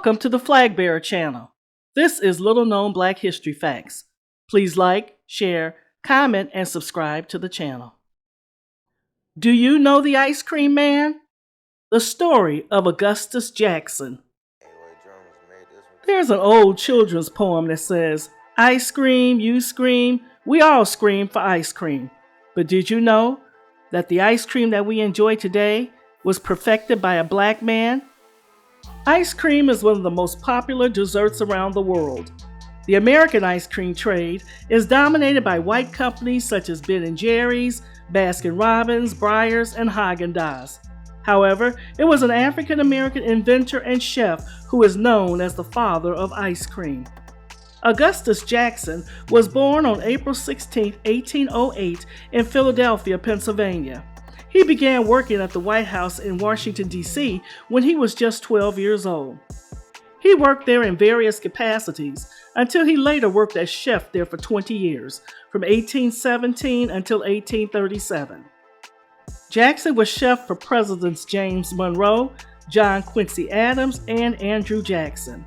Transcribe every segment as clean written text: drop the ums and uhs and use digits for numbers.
Welcome to the Flag Bearer channel. This is Little Known Black History Facts. Please like, share, comment, and subscribe to the channel. Do you know the ice cream man? The story of Augustus Jackson. There's an old children's poem that says, "I scream, you scream, we all scream for ice cream." But did you know that the ice cream that we enjoy today was perfected by a black man? Ice cream is one of the most popular desserts around the world. The American ice cream trade is dominated by white companies such as Ben & Jerry's, Baskin Robbins, Breyers, and Häagen Dazs. However, it was an African American inventor and chef who is known as the father of ice cream. Augustus Jackson was born on April 16, 1808 in Philadelphia, Pennsylvania. He began working at the White House in Washington D.C. when he was just 12 years old. He worked there in various capacities until he later worked as chef there for 20 years, from 1817 until 1837. Jackson was chef for Presidents James Monroe, John Quincy Adams, and Andrew Jackson.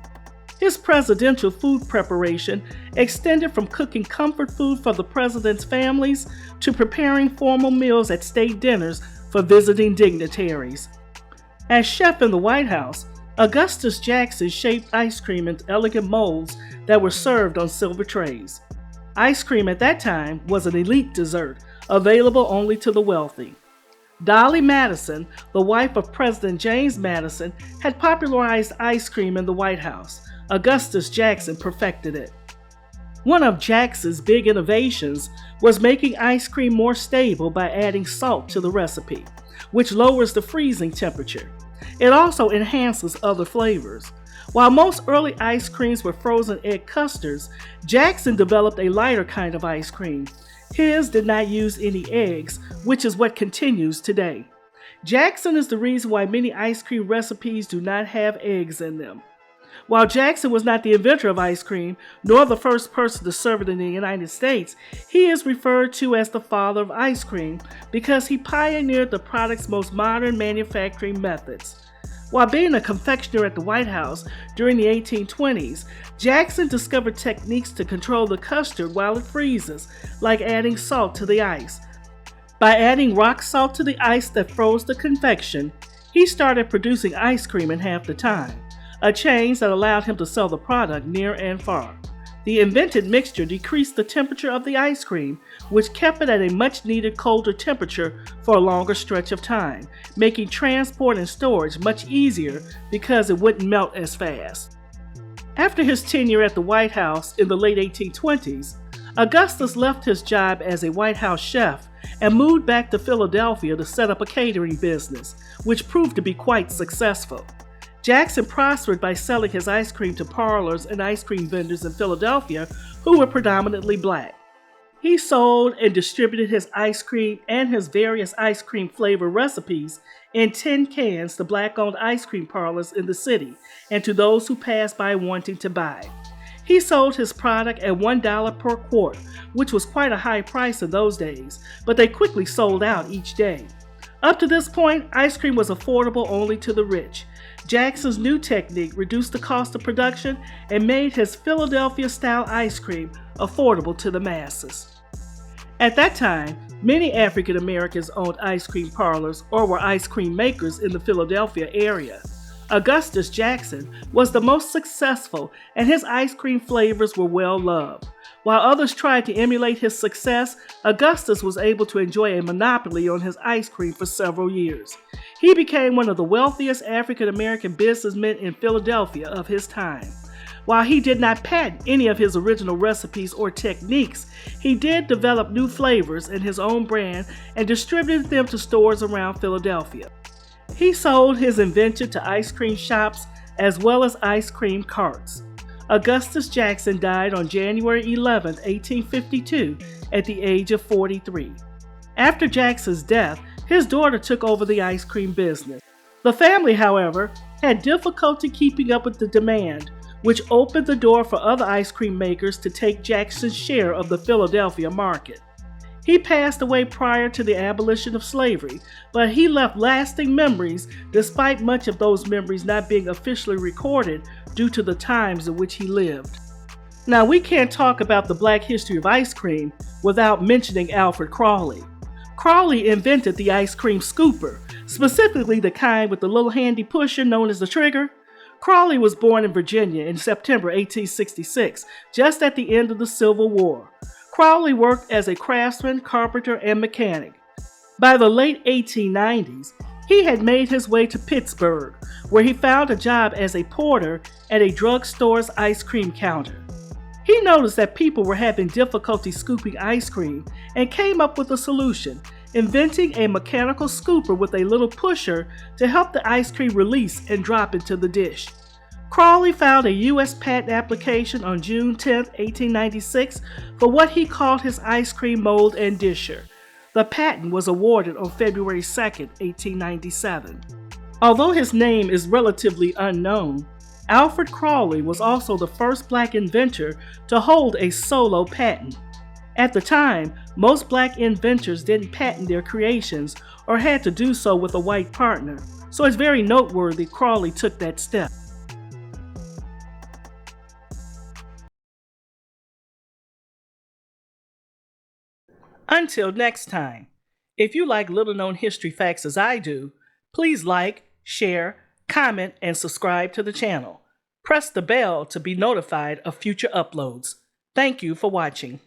His presidential food preparation extended from cooking comfort food for the president's families to preparing formal meals at state dinners for visiting dignitaries. As chef in the White House, Augustus Jackson shaped ice cream into elegant molds that were served on silver trays. Ice cream at that time was an elite dessert, available only to the wealthy. Dolly Madison, the wife of President James Madison, had popularized ice cream in the White House. Augustus Jackson perfected it. One of Jackson's big innovations was making ice cream more stable by adding salt to the recipe, which lowers the freezing temperature. It also enhances other flavors. While most early ice creams were frozen egg custards, Jackson developed a lighter kind of ice cream. His did not use any eggs, which is what continues today. Jackson is the reason why many ice cream recipes do not have eggs in them. While Jackson was not the inventor of ice cream, nor the first person to serve it in the United States, he is referred to as the father of ice cream because he pioneered the product's most modern manufacturing methods. While being a confectioner at the White House during the 1820s, Jackson discovered techniques to control the custard while it freezes, like adding salt to the ice. By adding rock salt to the ice that froze the confection, he started producing ice cream in half the time, a change that allowed him to sell the product near and far. The invented mixture decreased the temperature of the ice cream, which kept it at a much-needed colder temperature for a longer stretch of time, making transport and storage much easier because it wouldn't melt as fast. After his tenure at the White House in the late 1820s, Augustus left his job as a White House chef and moved back to Philadelphia to set up a catering business, which proved to be quite successful. Jackson prospered by selling his ice cream to parlors and ice cream vendors in Philadelphia who were predominantly black. He sold and distributed his ice cream and his various ice cream flavor recipes in tin cans to black-owned ice cream parlors in the city and to those who passed by wanting to buy. He sold his product at $1 per quart, which was quite a high price in those days, but they quickly sold out each day. Up to this point, ice cream was affordable only to the rich. Jackson's new technique reduced the cost of production and made his Philadelphia-style ice cream affordable to the masses. At that time, many African Americans owned ice cream parlors or were ice cream makers in the Philadelphia area. Augustus Jackson was the most successful, and his ice cream flavors were well loved. While others tried to emulate his success, Augustus was able to enjoy a monopoly on his ice cream for several years. He became one of the wealthiest African American businessmen in Philadelphia of his time. While he did not patent any of his original recipes or techniques, he did develop new flavors in his own brand and distributed them to stores around Philadelphia. He sold his invention to ice cream shops as well as ice cream carts. Augustus Jackson died on January 11, 1852, at the age of 43. After Jackson's death, his daughter took over the ice cream business. The family, however, had difficulty keeping up with the demand, which opened the door for other ice cream makers to take Jackson's share of the Philadelphia market. He passed away prior to the abolition of slavery, but he left lasting memories despite much of those memories not being officially recorded due to the times in which he lived. Now, we can't talk about the Black history of ice cream without mentioning Alfred Crawley. Crawley invented the ice cream scooper, specifically the kind with the little handy pusher known as the trigger. Crawley was born in Virginia in September 1866, just at the end of the Civil War. Crawley worked as a craftsman, carpenter, and mechanic. By the late 1890s, he had made his way to Pittsburgh, where he found a job as a porter at a drugstore's ice cream counter. He noticed that people were having difficulty scooping ice cream and came up with a solution, inventing a mechanical scooper with a little pusher to help the ice cream release and drop into the dish. Crawley filed a U.S. patent application on June 10, 1896 for what he called his ice cream mold and disher. The patent was awarded on February 2, 1897. Although his name is relatively unknown, Alfred Crawley was also the first Black inventor to hold a solo patent. At the time, most Black inventors didn't patent their creations or had to do so with a white partner, so it's very noteworthy Crawley took that step. Until next time, if you like little-known history facts as I do, please like, share, comment, and subscribe to the channel. Press the bell to be notified of future uploads. Thank you for watching.